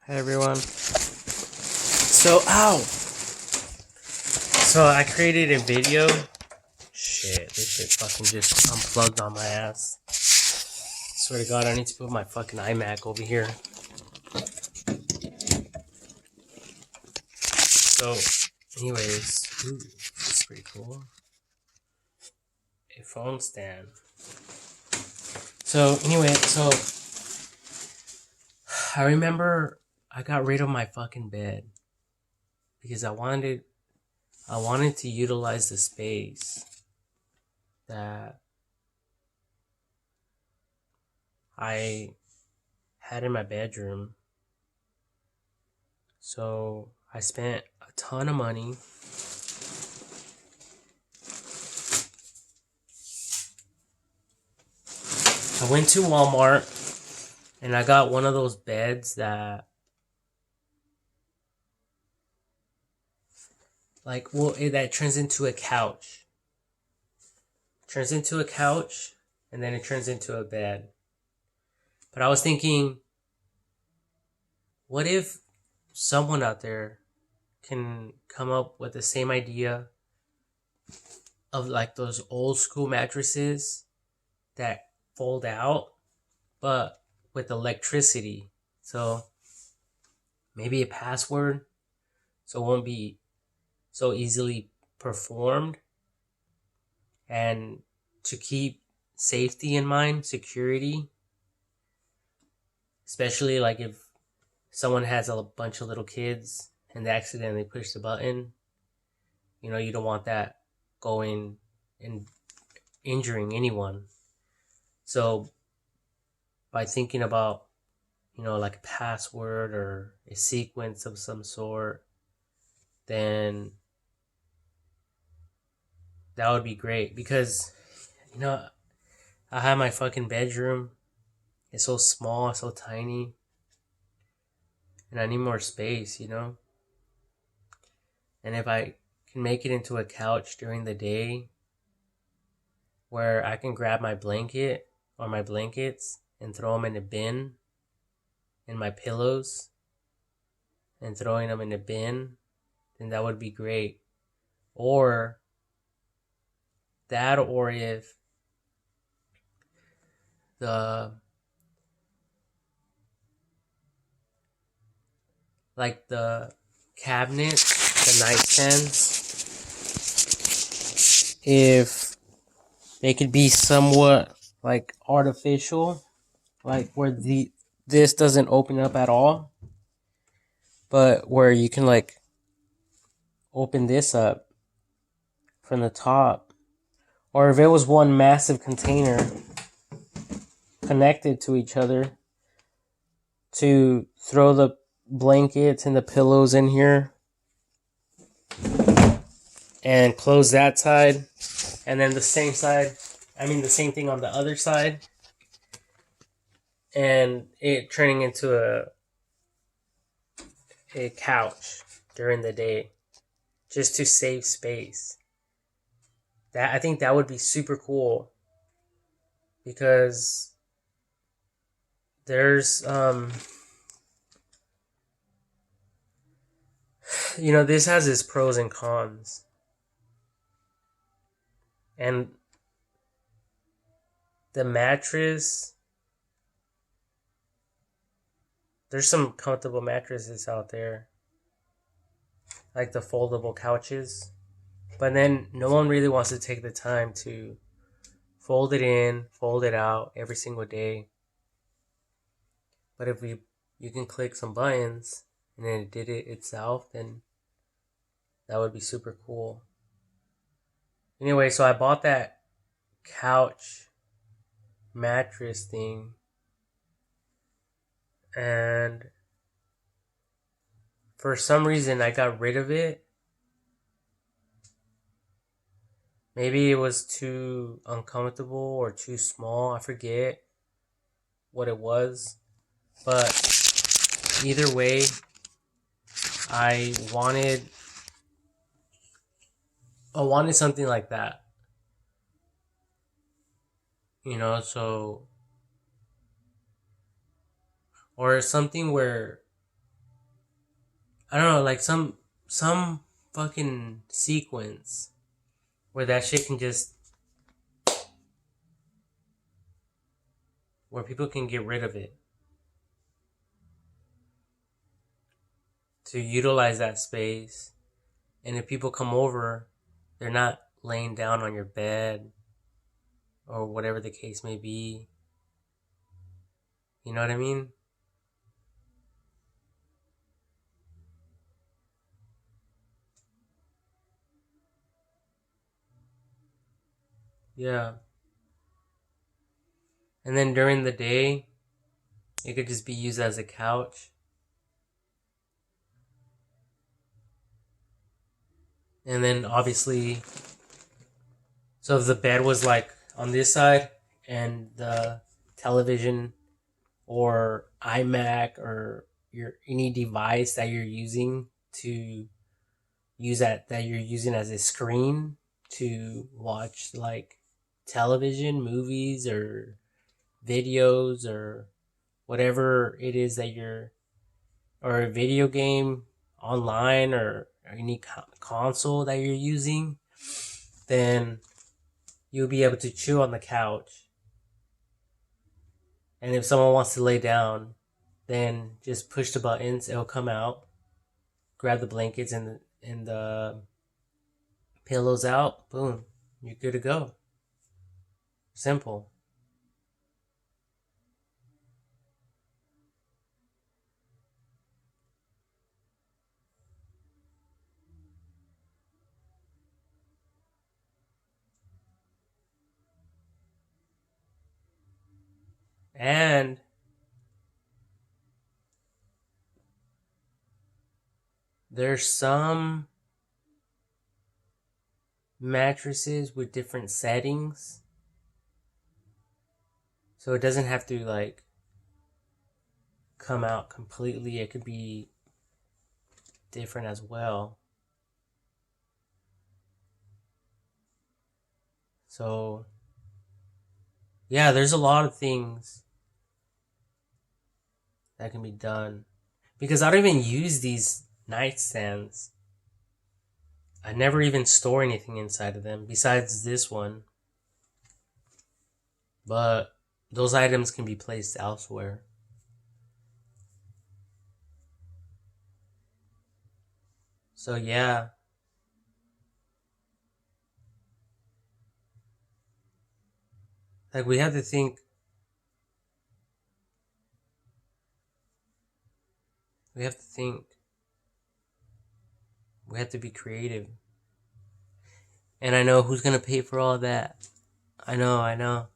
Hey everyone. So I created a video. Shit, this shit fucking just unplugged on my ass. Swear to God, I need to put my fucking iMac over here. So, anyways, ooh, this is pretty cool. A phone stand. So I remember I got rid of my fucking bed because I wanted to utilize the space that I had in my bedroom. So I spent a ton of money. I went to Walmart and I got one of those beds that that turns into a couch. Turns into a couch and then it turns into a bed. But I was thinking, what if someone out there can come up with the same idea of like those old school mattresses that fold out, but with electricity. So maybe a password so it won't be so easily performed, and to keep safety in mind, security, especially like if someone has a bunch of little kids and they accidentally push the button, you don't want that going and injuring anyone. So by thinking about, like a password or a sequence of some sort, then that would be great because, I have my fucking bedroom. It's so small, it's so tiny, and I need more space. And if I can make it into a couch during the day where I can grab my blanket or my blankets and throw them in a bin and my pillows and throwing them in a bin, then that would be great. Or that, or if the the cabinets, the nightstands, if they could be somewhat like artificial, like where this doesn't open up at all, but where you can like open this up from the top, or if it was one massive container connected to each other to throw the blankets and the pillows in here and close that side, and then the same thing on the other side, and it turning into a couch during the day just to save space. I think that would be super cool because there's this has its pros and cons, and the mattress, there's some comfortable mattresses out there, like the foldable couches, but then no one really wants to take the time to fold it in, fold it out every single day. But if you can click some buttons and then it did it itself, then that would be super cool. Anyway, so I bought that couch mattress thing, and for some reason I got rid of it. Maybe it was too uncomfortable or too small. I forget what it was. But either way, I wanted something like that. So, or something where I don't know, like some fucking sequence where that shit can just, where people can get rid of it to utilize that space. And if people come over, they're not laying down on your bed or whatever the case may be. You know what I mean? Yeah. And then during the day, it could just be used as a couch. And then obviously, so if the bed was like on this side and the television or iMac or your any device that you're using to use that you're using as a screen to watch like television, movies or videos or whatever it is that you're, or a video game online or any console that you're using, then you'll be able to chew on the couch. And if someone wants to lay down, then just push the buttons, it'll come out, grab the blankets and the pillows out, boom, you're good to go. Simple. And there's some mattresses with different settings. So it doesn't have to like come out completely. It could be different as well. So yeah, there's a lot of things that can be done. Because I don't even use these nightstands. I never even store anything inside of them besides this one. But those items can be placed elsewhere. So yeah, like we have to think, we have to think, we have to be creative. And I know who's gonna pay for all that. I know.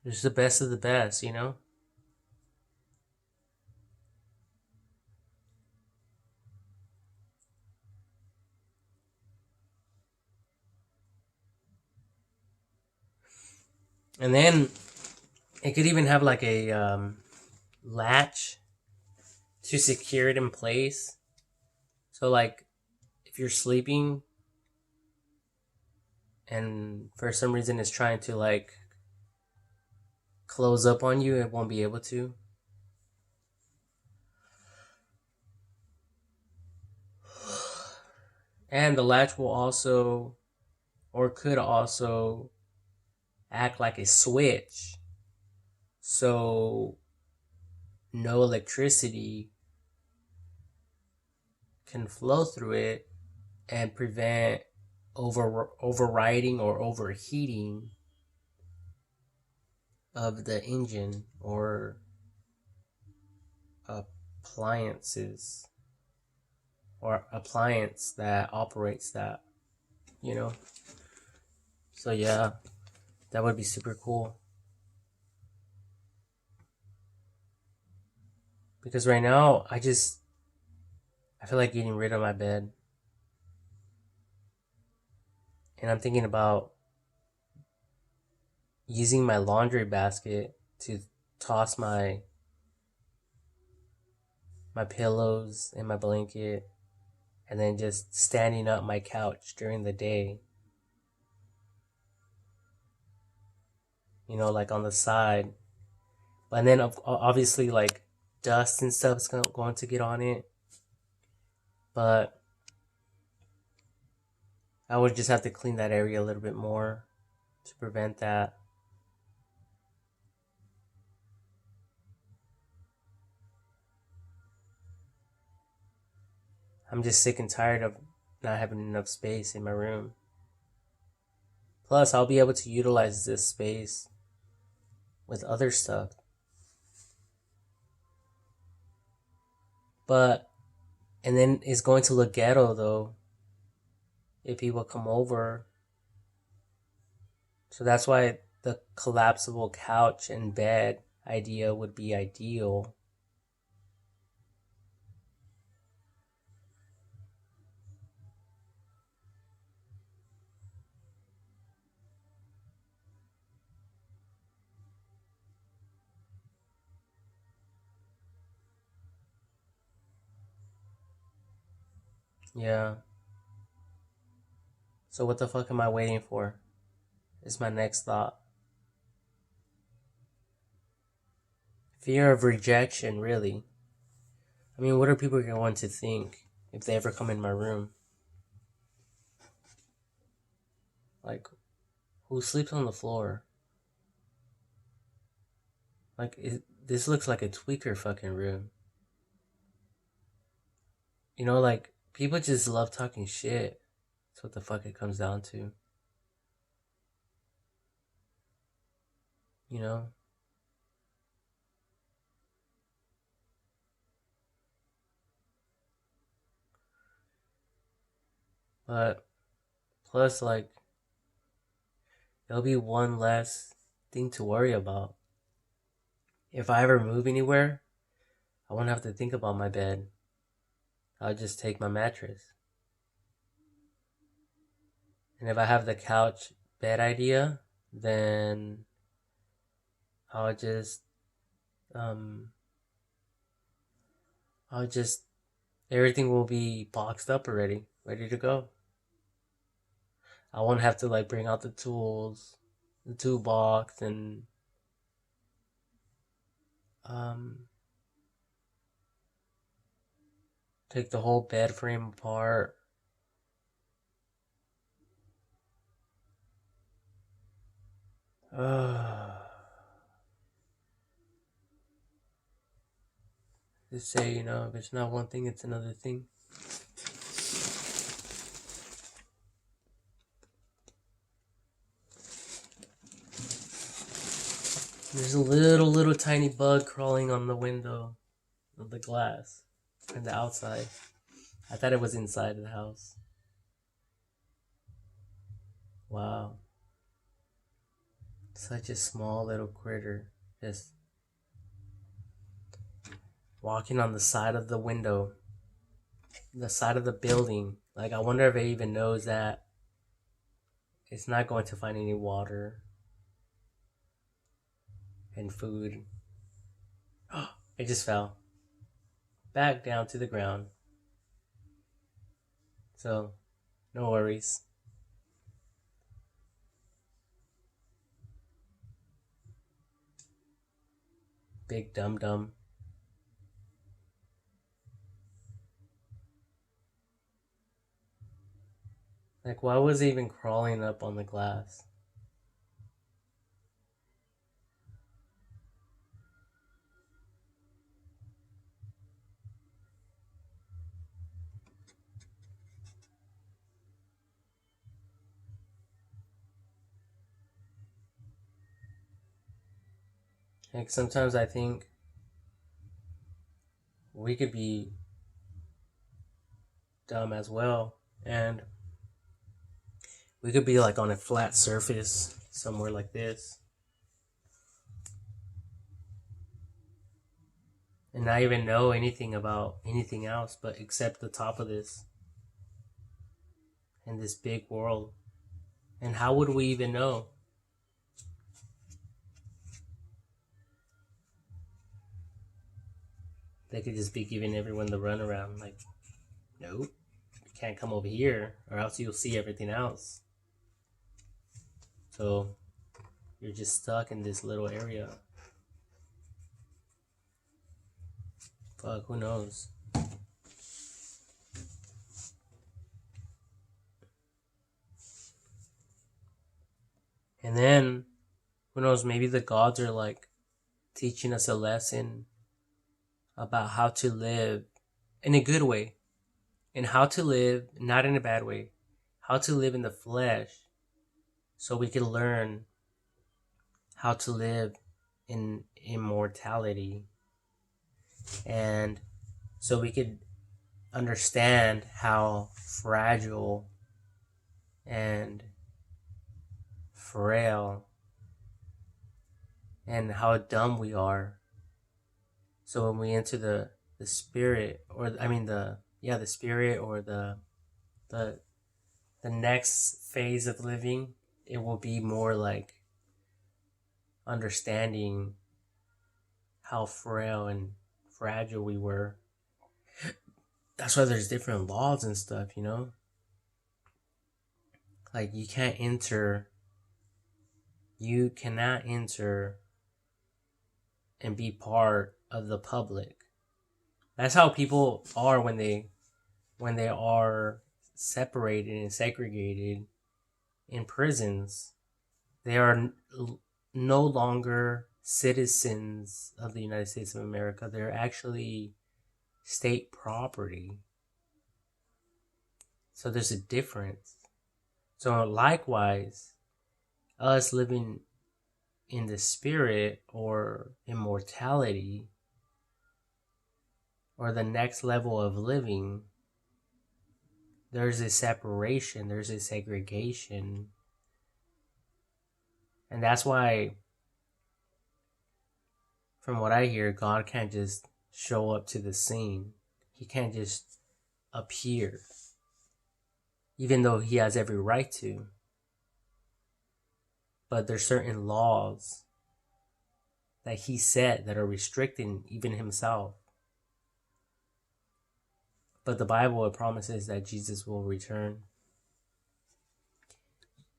It's the best of the best, you know? And then it could even have like a latch to secure it in place. So, like, if you're sleeping and for some reason it's trying to like close up on you, it won't be able to. And the latch will also, or could also, act like a switch. So, no electricity can flow through it and prevent overriding or overheating of the engine or appliances or appliance that operates that, you know? So yeah, that would be super cool. Because right now, I feel like getting rid of my bed. And I'm thinking about using my laundry basket to toss my pillows and my blanket, and then just standing up my couch during the day. like on the side. But then obviously like dust and stuff is going to get on it. But I would just have to clean that area a little bit more to prevent that. I'm just sick and tired of not having enough space in my room. Plus, I'll be able to utilize this space with other stuff. But, and then it's going to look ghetto though if people come over. So that's why the collapsible couch and bed idea would be ideal. Yeah. So what the fuck am I waiting for? Is my next thought. Fear of rejection, really. I mean, what are people going to think if they ever come in my room? Like, who sleeps on the floor? Like, this looks like a tweaker fucking room. Like, people just love talking shit. That's what the fuck it comes down to. You know? But, plus, like, there'll be one less thing to worry about. If I ever move anywhere, I won't have to think about my bed. I'll just take my mattress. And if I have the couch bed idea, then I'll just, everything will be boxed up already, ready to go. I won't have to like bring out the tools, the toolbox, and take the whole bed frame apart. Just say, if it's not one thing, it's another thing. There's a little tiny bug crawling on the window of the glass on the outside. I thought it was inside the house. Wow. Such a small little critter. Just walking on the side of the window. The side of the building. Like, I wonder if it even knows that it's not going to find any water and food. It just fell back down to the ground. So, no worries. Big dum dum. Like, why was it even crawling up on the glass? Like, sometimes I think we could be dumb as well, and we could be like on a flat surface somewhere like this and not even know anything about anything else but except the top of this and this big world. And how would we even know? They could just be giving everyone the runaround, like, nope, you can't come over here or else you'll see everything else. So You're just stuck in this little area. Fuck, who knows? And then, who knows, maybe the gods are like teaching us a lesson about how to live in a good way. And how to live, not in a bad way. How to live in the flesh so we can learn how to live in immortality. And so we could understand how fragile and frail and how dumb we are. So when we enter the spirit, or I mean the spirit, or the next phase of living, it will be more like understanding how frail and fragile we were. That's why there's different laws and stuff, you know? Like you cannot enter and be part of the public. That's how people are when they are separated and segregated in prisons. They are no longer citizens of the United States of America. They're actually state property. So there's a difference. So likewise, us living in the spirit or immortality or the next level of living, there's a separation, there's a segregation. And that's why, from what I hear, God can't just show up to the scene. He can't just appear, even though he has every right to. But there's certain laws that he set that are restricting even himself. But the Bible, it promises that Jesus will return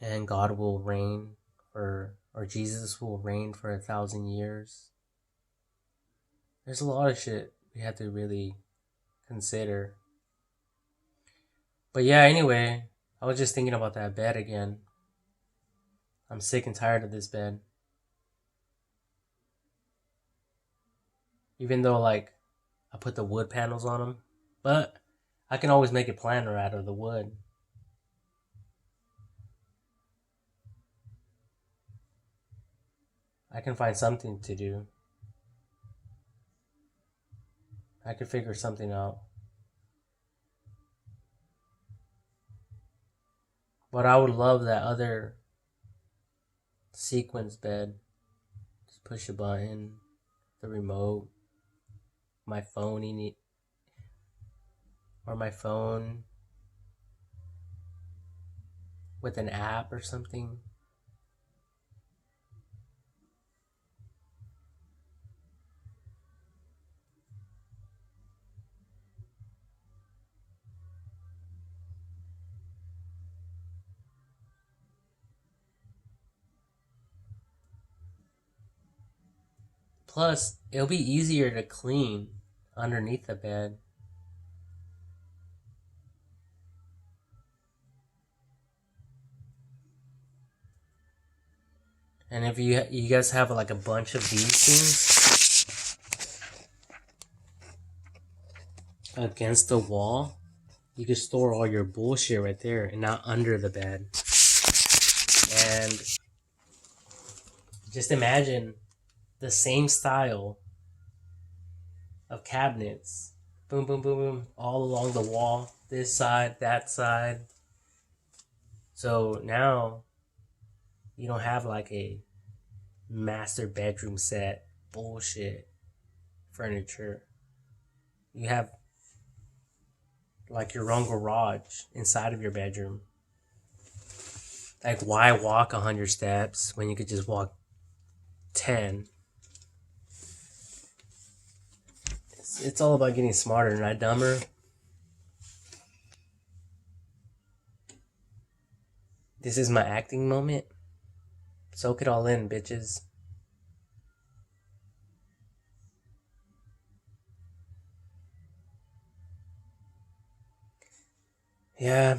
and God will reign or Jesus will reign for 1,000 years. There's a lot of shit we have to really consider. But yeah, anyway, I was just thinking about that bed again. I'm sick and tired of this bed. Even though, like, I put the wood panels on them. But I can always make a planter out of the wood. I can find something to do. I could figure something out. But I would love that other sequence bed. Just push a button, the remote, my phone in it, or my phone with an app or something. Plus, it'll be easier to clean underneath the bed. And if you guys have like a bunch of these things against the wall, you can store all your bullshit right there and not under the bed. And just imagine the same style of cabinets. Boom, boom, boom, boom. All along the wall. This side, that side. So now you don't have like a master bedroom set bullshit furniture. You have like your own garage inside of your bedroom. Like, why walk 100 steps when you could just walk 10? It's all about getting smarter, not dumber. This is my acting moment. Soak it all in, bitches. Yeah,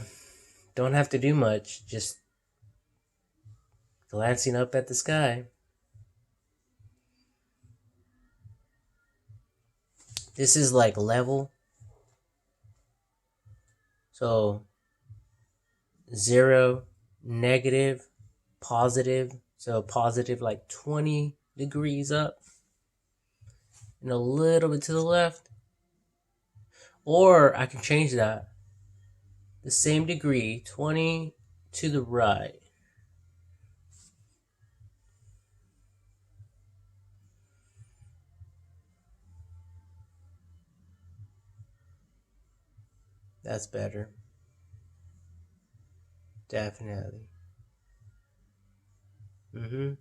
don't have to do much. Just glancing up at the sky. This is like level. So 0, negative, positive. So positive like 20 degrees up and a little bit to the left. Or I can change that. The same degree, 20 to the right. That's better. Definitely. Mm-hmm.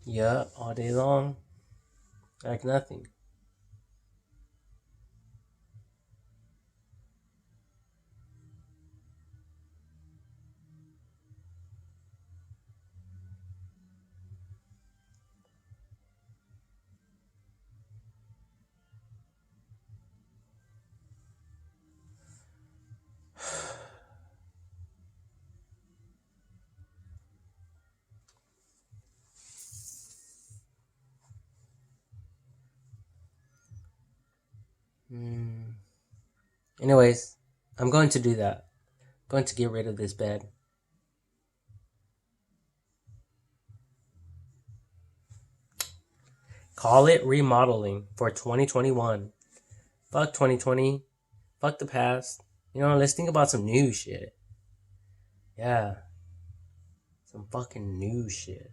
Yeah, all day long. Like nothing. Mm. Anyways, I'm going to do that. I'm going to get rid of this bed. Call it remodeling for 2021. Fuck 2020. Fuck the past. Let's think about some new shit. Yeah. Some fucking new shit.